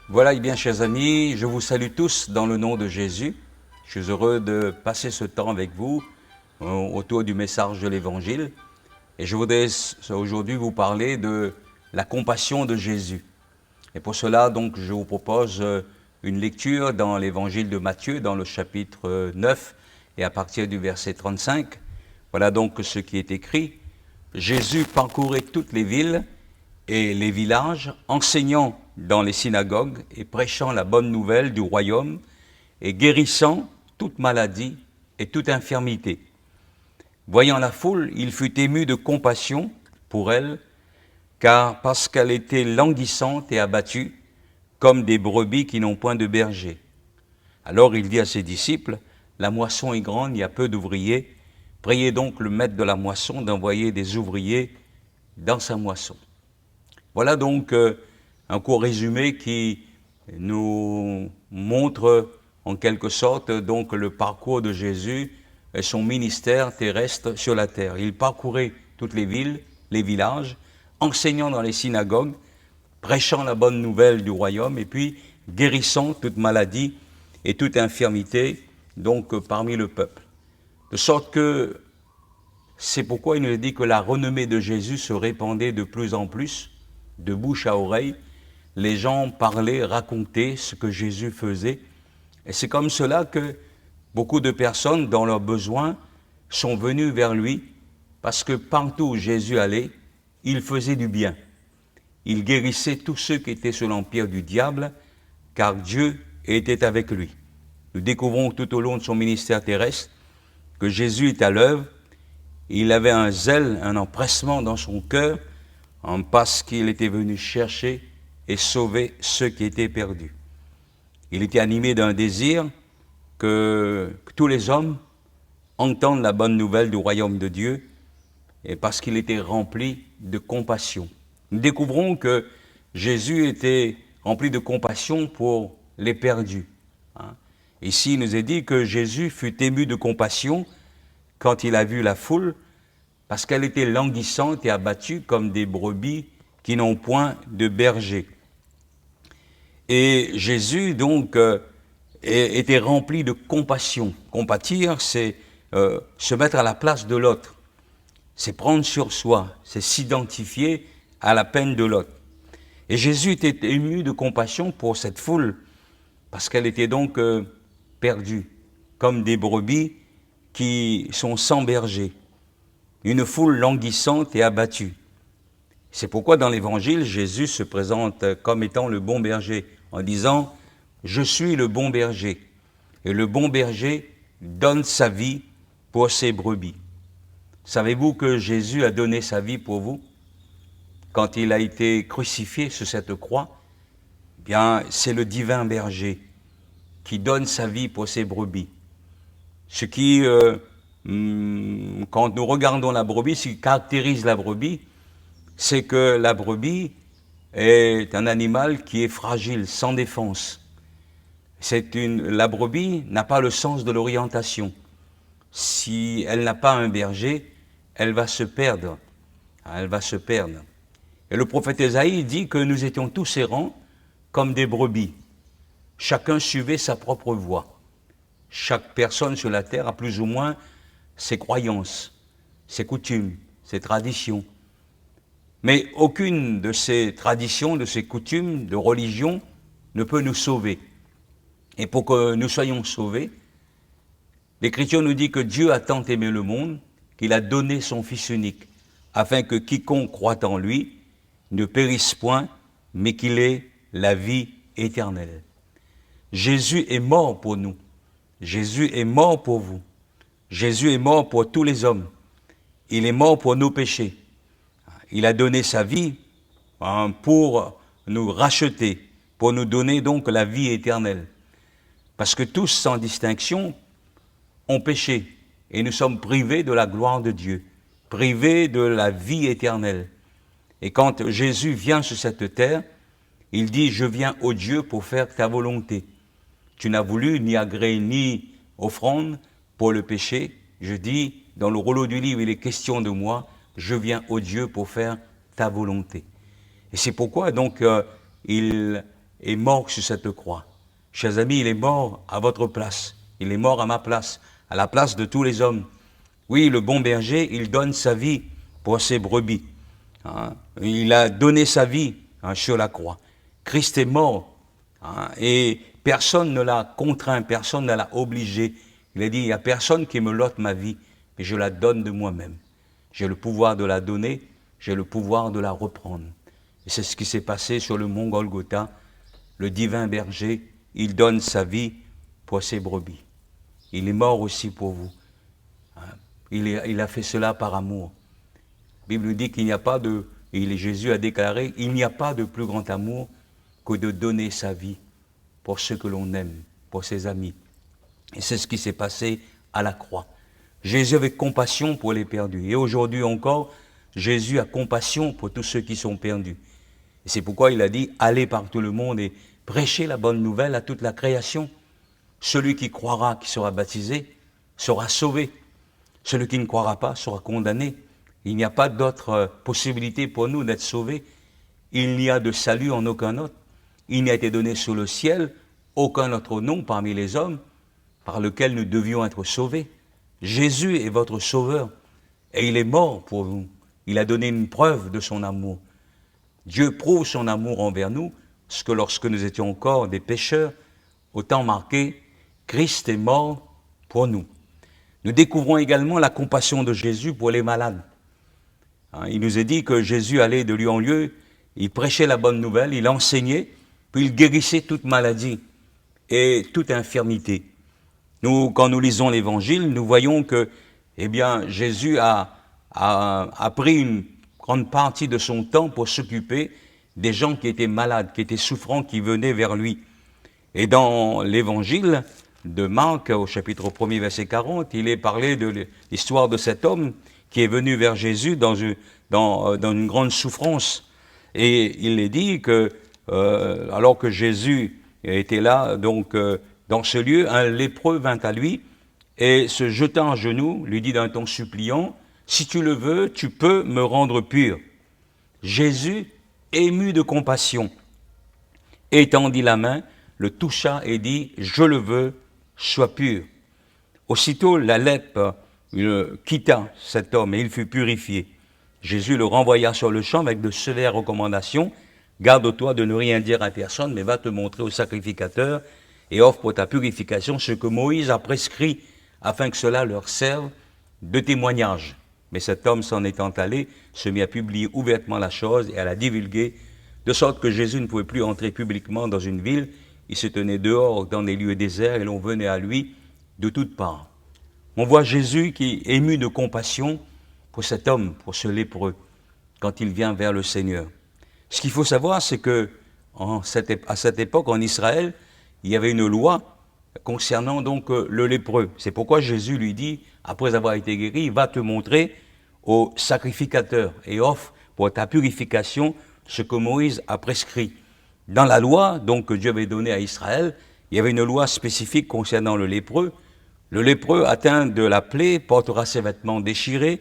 Voilà, et bien chers amis, je vous salue tous dans le nom de Jésus. Je suis heureux de passer ce temps avec vous autour du message de l'Évangile. Et je voudrais aujourd'hui vous parler de la compassion de Jésus. Et pour cela, donc, je vous propose une lecture dans l'Évangile de Matthieu, dans le chapitre 9, et à partir du verset 35. Voilà donc ce qui est écrit. Jésus parcourait toutes les villes et les villages, enseignant dans les synagogues et prêchant la bonne nouvelle du royaume et guérissant toute maladie et toute infirmité. Voyant la foule, il fut ému de compassion pour elle, car parce qu'elle était languissante et abattue, comme des brebis qui n'ont point de berger. Alors il dit à ses disciples, « La moisson est grande, il y a peu d'ouvriers. Priez donc le maître de la moisson d'envoyer des ouvriers dans sa moisson. » Voilà donc un court résumé qui nous montre en quelque sorte donc le parcours de Jésus et son ministère terrestre sur la terre. Il parcourait toutes les villes, les villages, enseignant dans les synagogues, prêchant la bonne nouvelle du royaume et puis guérissant toute maladie et toute infirmité donc parmi le peuple. De sorte que c'est pourquoi il nous dit que la renommée de Jésus se répandait de plus en plus, de bouche à oreille. Les gens parlaient, racontaient ce que Jésus faisait. Et c'est comme cela que beaucoup de personnes, dans leurs besoins, sont venues vers lui, parce que partout où Jésus allait, il faisait du bien. Il guérissait tous ceux qui étaient sous l'empire du diable, car Dieu était avec lui. Nous découvrons tout au long de son ministère terrestre que Jésus est à l'œuvre. Il avait un zèle, un empressement dans son cœur, parce qu'il était venu chercher et sauver ceux qui étaient perdus. Il était animé d'un désir que tous les hommes entendent la bonne nouvelle du royaume de Dieu, et parce qu'il était rempli de compassion. Nous découvrons que Jésus était rempli de compassion pour les perdus. Ici, il nous est dit que Jésus fut ému de compassion quand il a vu la foule, parce qu'elle était languissante et abattue comme des brebis qui n'ont point de berger. Et Jésus, donc, était rempli de compassion. Compatir, c'est se mettre à la place de l'autre. C'est prendre sur soi, c'est s'identifier à la peine de l'autre. Et Jésus était ému de compassion pour cette foule, parce qu'elle était donc perdue, comme des brebis qui sont sans berger. Une foule languissante et abattue. C'est pourquoi dans l'Évangile, Jésus se présente comme étant le bon berger, en disant « Je suis le bon berger ». Et le bon berger donne sa vie pour ses brebis. Savez-vous que Jésus a donné sa vie pour vous? Quand il a été crucifié sur cette croix, eh bien, c'est le divin berger qui donne sa vie pour ses brebis. Ce qui quand nous regardons la brebis, ce qui caractérise la brebis, c'est que la brebis est un animal qui est fragile, sans défense. La brebis n'a pas le sens de l'orientation. Si elle n'a pas un berger, elle va se perdre. Elle va se perdre. Et le prophète Ésaïe dit que nous étions tous errants comme des brebis. Chacun suivait sa propre voie. Chaque personne sur la terre a plus ou moins ses croyances, ses coutumes, ses traditions. Mais aucune de ces traditions, de ces coutumes, de religions ne peut nous sauver. Et pour que nous soyons sauvés, l'Écriture nous dit que Dieu a tant aimé le monde qu'il a donné son Fils unique, afin que quiconque croit en lui ne périsse point, mais qu'il ait la vie éternelle. Jésus est mort pour nous. Jésus est mort pour vous. Jésus est mort pour tous les hommes. Il est mort pour nos péchés. Il a donné sa vie pour nous racheter, pour nous donner donc la vie éternelle. Parce que tous, sans distinction, ont péché et nous sommes privés de la gloire de Dieu, privés de la vie éternelle. Et quand Jésus vient sur cette terre, il dit « Je viens, ô Dieu, pour faire ta volonté. Tu n'as voulu ni agrès ni offrande pour le péché. Je dis, dans le rouleau du livre, il est question de moi. Je viens, ô Dieu, pour faire ta volonté. » Et c'est pourquoi donc il est mort sur cette croix. Chers amis, il est mort à votre place. Il est mort à ma place, à la place de tous les hommes. Oui, le bon berger, il donne sa vie pour ses brebis. Hein. Il a donné sa vie sur la croix. Christ est mort et personne ne l'a contraint, personne ne l'a obligé. Il a dit, il n'y a personne qui me l'ôte ma vie, mais je la donne de moi-même. J'ai le pouvoir de la donner, j'ai le pouvoir de la reprendre. Et c'est ce qui s'est passé sur le mont Golgotha. Le divin berger, il donne sa vie pour ses brebis. Il est mort aussi pour vous. Il a fait cela par amour. La Bible dit qu'il n'y a pas de... Jésus a déclaré, il n'y a pas de plus grand amour que de donner sa vie pour ceux que l'on aime, pour ses amis. Et c'est ce qui s'est passé à la croix. Jésus avait compassion pour les perdus. Et aujourd'hui encore, Jésus a compassion pour tous ceux qui sont perdus. Et c'est pourquoi il a dit, allez par tout le monde et prêchez la bonne nouvelle à toute la création. Celui qui croira, qui sera baptisé, sera sauvé. Celui qui ne croira pas sera condamné. Il n'y a pas d'autre possibilité pour nous d'être sauvés. Il n'y a de salut en aucun autre. Il n'y a été donné sous le ciel aucun autre nom parmi les hommes par lequel nous devions être sauvés. Jésus est votre sauveur et il est mort pour vous. Il a donné une preuve de son amour. Dieu prouve son amour envers nous, parce que lorsque nous étions encore des pécheurs, au temps marqué, Christ est mort pour nous. Nous découvrons également la compassion de Jésus pour les malades. Il nous est dit que Jésus allait de lieu en lieu, il prêchait la bonne nouvelle, il enseignait, puis il guérissait toute maladie et toute infirmité. Nous, quand nous lisons l'Évangile, nous voyons que, Jésus a pris une grande partie de son temps pour s'occuper des gens qui étaient malades, qui étaient souffrants, qui venaient vers lui. Et dans l'Évangile de Marc, au chapitre 1er, verset 40, il est parlé de l'histoire de cet homme qui est venu vers Jésus dans une grande souffrance. Et il est dit que, alors que Jésus était là, dans ce lieu, un lépreux vint à lui et se jetant à genoux, lui dit d'un ton suppliant, « Si tu le veux, tu peux me rendre pur. » Jésus, ému de compassion, étendit la main, le toucha et dit, « Je le veux, sois pur. » Aussitôt, la lèpre quitta cet homme et il fut purifié. Jésus le renvoya sur le champ avec de sévères recommandations. « Garde-toi de ne rien dire à personne, mais va te montrer au sacrificateur et offre pour ta purification ce que Moïse a prescrit afin que cela leur serve de témoignage. » Mais cet homme, s'en étant allé, se mit à publier ouvertement la chose et à la divulguer, de sorte que Jésus ne pouvait plus entrer publiquement dans une ville. Il se tenait dehors dans des lieux déserts et l'on venait à lui de toutes parts. On voit Jésus qui est ému de compassion pour cet homme, pour ce lépreux, quand il vient vers le Seigneur. Ce qu'il faut savoir, c'est que à cette époque, en Israël, il y avait une loi concernant donc le lépreux. C'est pourquoi Jésus lui dit, après avoir été guéri, va te montrer au sacrificateur et offre pour ta purification ce que Moïse a prescrit. Dans la loi donc, que Dieu avait donnée à Israël, il y avait une loi spécifique concernant le lépreux. Le lépreux atteint de la plaie portera ses vêtements déchirés,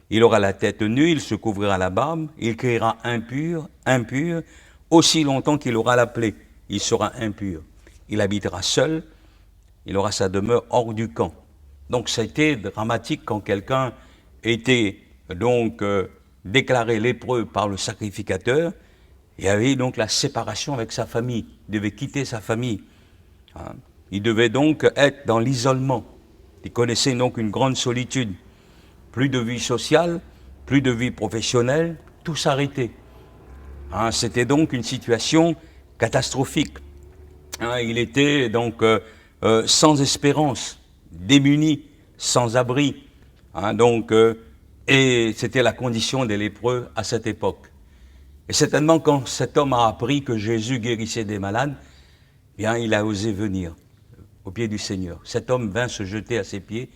il aura la tête nue, il se couvrira la barbe, il criera impur, impur, aussi longtemps qu'il aura la plaie, il sera impur. Il habitera seul, il aura sa demeure hors du camp. Donc c'était dramatique quand quelqu'un était donc déclaré lépreux par le sacrificateur. Il y avait donc la séparation avec sa famille, il devait quitter sa famille. Il devait donc être dans l'isolement. Il connaissait donc une grande solitude. Plus de vie sociale, plus de vie professionnelle, tout s'arrêtait. C'était donc une situation catastrophique. Il était donc sans espérance, démuni, sans abri. Et c'était la condition des lépreux à cette époque. Et certainement quand cet homme a appris que Jésus guérissait des malades, bien il a osé venir aux pieds du Seigneur. Cet homme vint se jeter à ses pieds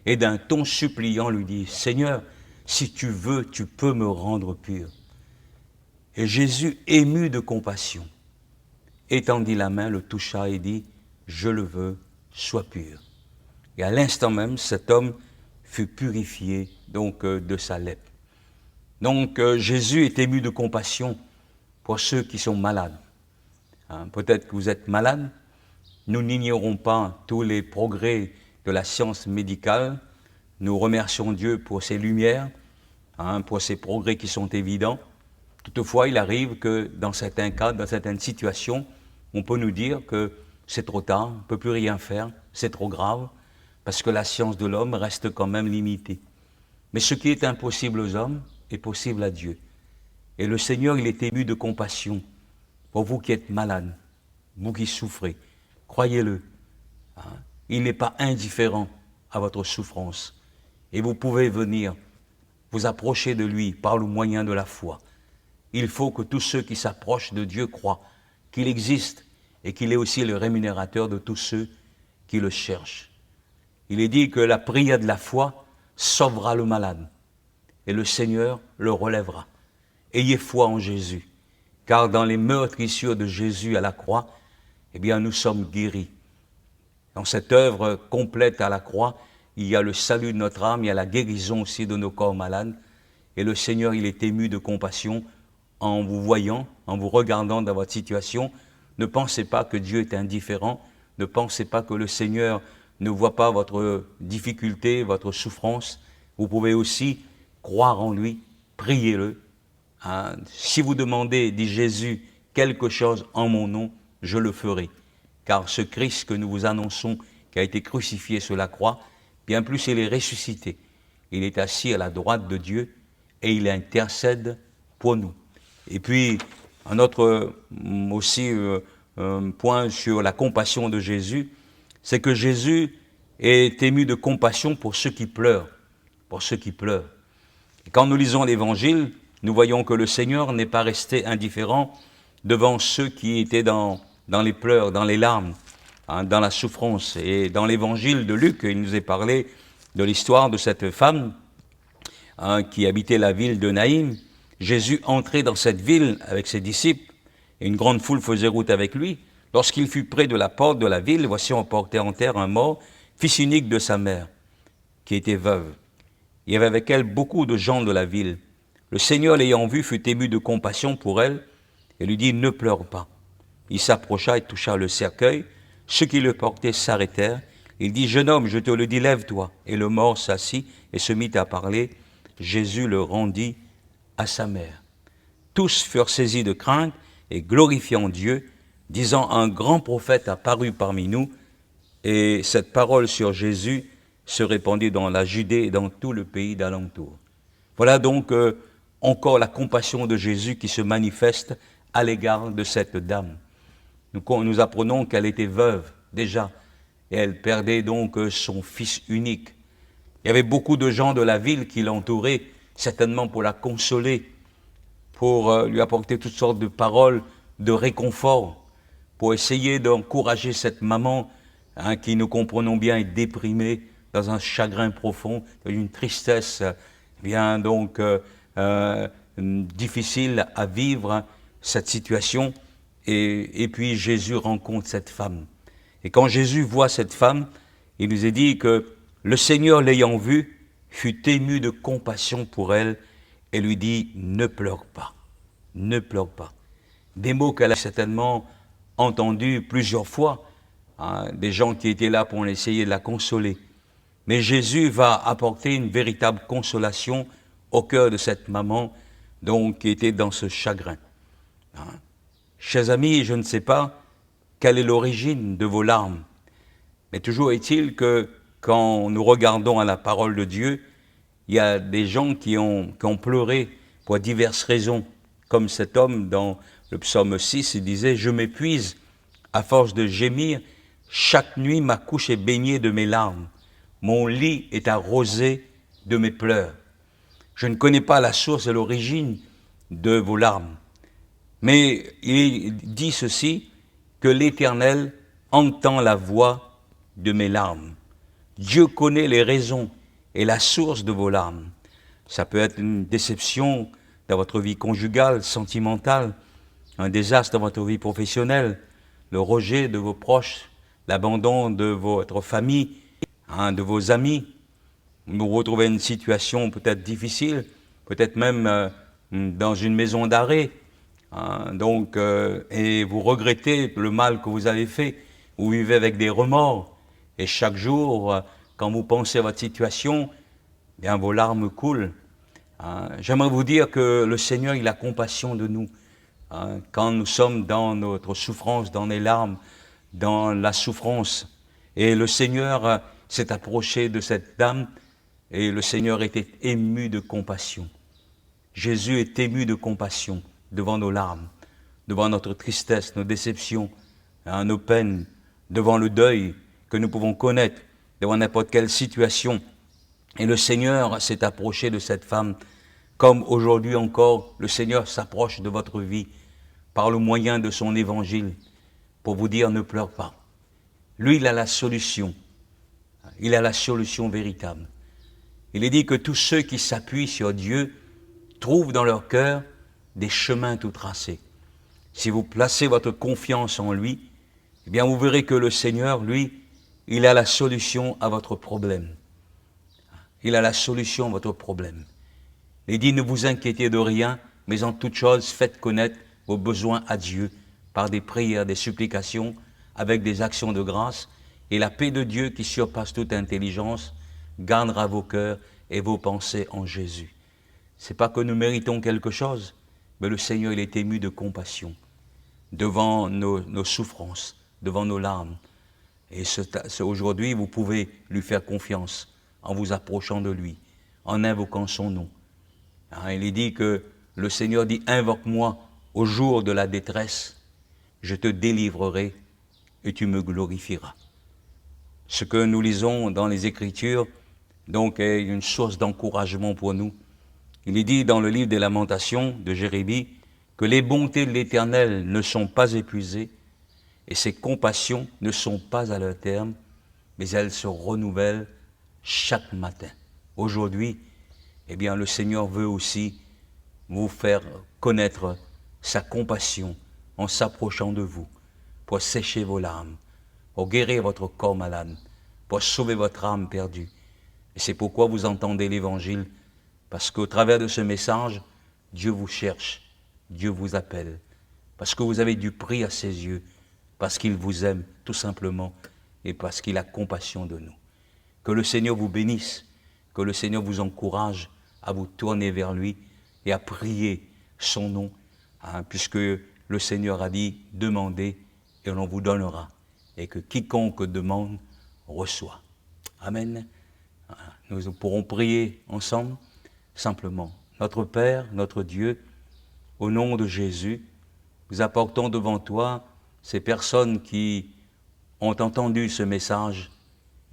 et d'un ton suppliant lui dit, « Seigneur, si tu veux, tu peux me rendre pur. » Et Jésus, ému de compassion, étendit la main, le toucha et dit, « Je le veux, sois pur. » Et à l'instant même, cet homme fut purifié donc de sa lèpre. Donc Jésus est ému de compassion pour ceux qui sont malades. Peut-être que vous êtes malade. Nous n'ignorons pas tous les progrès de la science médicale. Nous remercions Dieu pour ses lumières, pour ces progrès qui sont évidents. Toutefois, il arrive que dans certains cas, dans certaines situations, on peut nous dire que c'est trop tard, on ne peut plus rien faire, c'est trop grave, parce que la science de l'homme reste quand même limitée. Mais ce qui est impossible aux hommes est possible à Dieu. Et le Seigneur, il est ému de compassion pour vous qui êtes malades, vous qui souffrez. Croyez-le, il n'est pas indifférent à votre souffrance. Et vous pouvez venir vous approcher de lui par le moyen de la foi. Il faut que tous ceux qui s'approchent de Dieu croient qu'il existe et qu'il est aussi le rémunérateur de tous ceux qui le cherchent. Il est dit que la prière de la foi sauvera le malade et le Seigneur le relèvera. Ayez foi en Jésus, car dans les meurtrissures de Jésus à la croix, eh bien, nous sommes guéris. Dans cette œuvre complète à la croix, il y a le salut de notre âme, il y a la guérison aussi de nos corps malades. Et le Seigneur, il est ému de compassion en vous voyant, en vous regardant dans votre situation. Ne pensez pas que Dieu est indifférent. Ne pensez pas que le Seigneur ne voit pas votre difficulté, votre souffrance. Vous pouvez aussi croire en lui, priez-le. Si vous demandez, dit Jésus, quelque chose en mon nom, je le ferai. Car ce Christ que nous vous annonçons, qui a été crucifié sur la croix, bien plus il est ressuscité. Il est assis à la droite de Dieu et il intercède pour nous. Et puis, un autre aussi point sur la compassion de Jésus, c'est que Jésus est ému de compassion pour ceux qui pleurent, pour ceux qui pleurent. Et quand nous lisons l'Évangile, nous voyons que le Seigneur n'est pas resté indifférent devant ceux qui étaient dans les pleurs, dans les larmes, dans la souffrance. Et dans l'Évangile de Luc, il nous est parlé de l'histoire de cette femme qui habitait la ville de Naïm. Jésus entrait dans cette ville avec ses disciples, et une grande foule faisait route avec lui. Lorsqu'il fut près de la porte de la ville, voici on portait en terre un mort, fils unique de sa mère, qui était veuve. Il y avait avec elle beaucoup de gens de la ville. Le Seigneur, l'ayant vue, fut ému de compassion pour elle, et lui dit, ne pleure pas. Il s'approcha et toucha le cercueil. Ceux qui le portaient s'arrêtèrent. Il dit, jeune homme, je te le dis, lève-toi. Et le mort s'assit et se mit à parler. Jésus le rendit à sa mère. Tous furent saisis de crainte et glorifiant Dieu, disant, un grand prophète a paru parmi nous. Et cette parole sur Jésus se répandit dans la Judée et dans tout le pays d'alentour. Voilà donc encore la compassion de Jésus qui se manifeste à l'égard de cette dame. Nous apprenons qu'elle était veuve déjà, et elle perdait donc son fils unique. Il y avait beaucoup de gens de la ville qui l'entouraient, certainement pour la consoler, pour lui apporter toutes sortes de paroles de réconfort, pour essayer d'encourager cette maman qui, nous comprenons bien, est déprimée, dans un chagrin profond, dans une tristesse bien donc difficile à vivre cette situation. Et puis Jésus rencontre cette femme. Et quand Jésus voit cette femme, il nous est dit que le Seigneur l'ayant vue, fut ému de compassion pour elle et lui dit, ne pleure pas, ne pleure pas. Des mots qu'elle a certainement entendus plusieurs fois, des gens qui étaient là pour essayer de la consoler. Mais Jésus va apporter une véritable consolation au cœur de cette maman, donc qui était dans ce chagrin. Chers amis, je ne sais pas quelle est l'origine de vos larmes, mais toujours est-il que quand nous regardons à la parole de Dieu, il y a des gens qui ont pleuré pour diverses raisons, comme cet homme dans le psaume 6, il disait « Je m'épuise à force de gémir, chaque nuit ma couche est baignée de mes larmes, mon lit est arrosé de mes pleurs. Je ne connais pas la source et l'origine de vos larmes. » Mais il dit ceci, que l'Éternel entend la voix de mes larmes. Dieu connaît les raisons et la source de vos larmes. Ça peut être une déception dans votre vie conjugale, sentimentale, un désastre dans votre vie professionnelle, le rejet de vos proches, l'abandon de votre famille, de vos amis. Vous vous retrouvez dans une situation peut-être difficile, peut-être même dans une maison d'arrêt, hein. Donc, et vous regrettez le mal que vous avez fait. Vous vivez avec des remords. Et chaque jour, quand vous pensez à votre situation, bien vos larmes coulent. Hein. J'aimerais vous dire que le Seigneur, il a compassion de nous. Hein. Quand nous sommes dans notre souffrance, dans les larmes, dans la souffrance. Et le Seigneur s'est approché de cette dame et le Seigneur était ému de compassion. Jésus est ému de compassion devant nos larmes, devant notre tristesse, nos déceptions, hein, nos peines, devant le deuil que nous pouvons connaître, devant n'importe quelle situation. Et le Seigneur s'est approché de cette femme, comme aujourd'hui encore, le Seigneur s'approche de votre vie par le moyen de son évangile, pour vous dire ne pleure pas. Lui, il a la solution. Il a la solution véritable. Il est dit que tous ceux qui s'appuient sur Dieu trouvent dans leur cœur des chemins tout tracés. Si vous placez votre confiance en lui, eh bien vous verrez que le Seigneur, lui, il a la solution à votre problème. Il a la solution à votre problème. Il dit, ne vous inquiétez de rien, mais en toute chose, faites connaître vos besoins à Dieu par des prières, des supplications, avec des actions de grâce, et la paix de Dieu qui surpasse toute intelligence gardera vos cœurs et vos pensées en Jésus. Ce n'est pas que nous méritons quelque chose, mais le Seigneur, il est ému de compassion devant nos souffrances, devant nos larmes. Et aujourd'hui, vous pouvez lui faire confiance en vous approchant de lui, en invoquant son nom. Hein, il est dit que le Seigneur dit, invoque-moi au jour de la détresse, je te délivrerai et tu me glorifieras. Ce que nous lisons dans les Écritures, donc, est une source d'encouragement pour nous. Il est dit dans le livre des Lamentations de Jérémie que les bontés de l'Éternel ne sont pas épuisées et ses compassions ne sont pas à leur terme, mais elles se renouvellent chaque matin. Aujourd'hui, eh bien, le Seigneur veut aussi vous faire connaître sa compassion en s'approchant de vous pour sécher vos larmes, pour guérir votre corps malade, pour sauver votre âme perdue. Et c'est pourquoi vous entendez l'Évangile, parce qu'au travers de ce message, Dieu vous cherche, Dieu vous appelle, parce que vous avez du prix à ses yeux, parce qu'il vous aime tout simplement et parce qu'il a compassion de nous. Que le Seigneur vous bénisse, que le Seigneur vous encourage à vous tourner vers lui et à prier son nom, hein, puisque le Seigneur a dit « Demandez et l'on vous donnera » et que quiconque demande reçoit. Amen. Nous pourrons prier ensemble, simplement. Notre Père, notre Dieu, au nom de Jésus, nous apportons devant toi ces personnes qui ont entendu ce message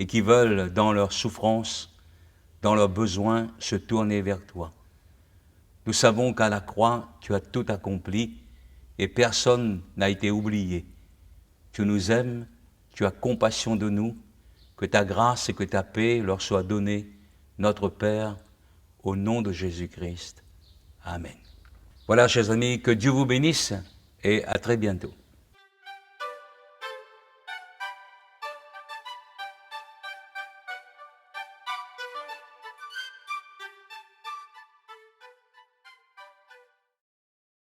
et qui veulent, dans leur souffrance, dans leurs besoins, se tourner vers toi. Nous savons qu'à la croix, tu as tout accompli et personne n'a été oublié. Tu nous aimes, tu as compassion de nous, que ta grâce et que ta paix leur soient données, notre Père, au nom de Jésus-Christ. Amen. Voilà, chers amis, que Dieu vous bénisse et à très bientôt.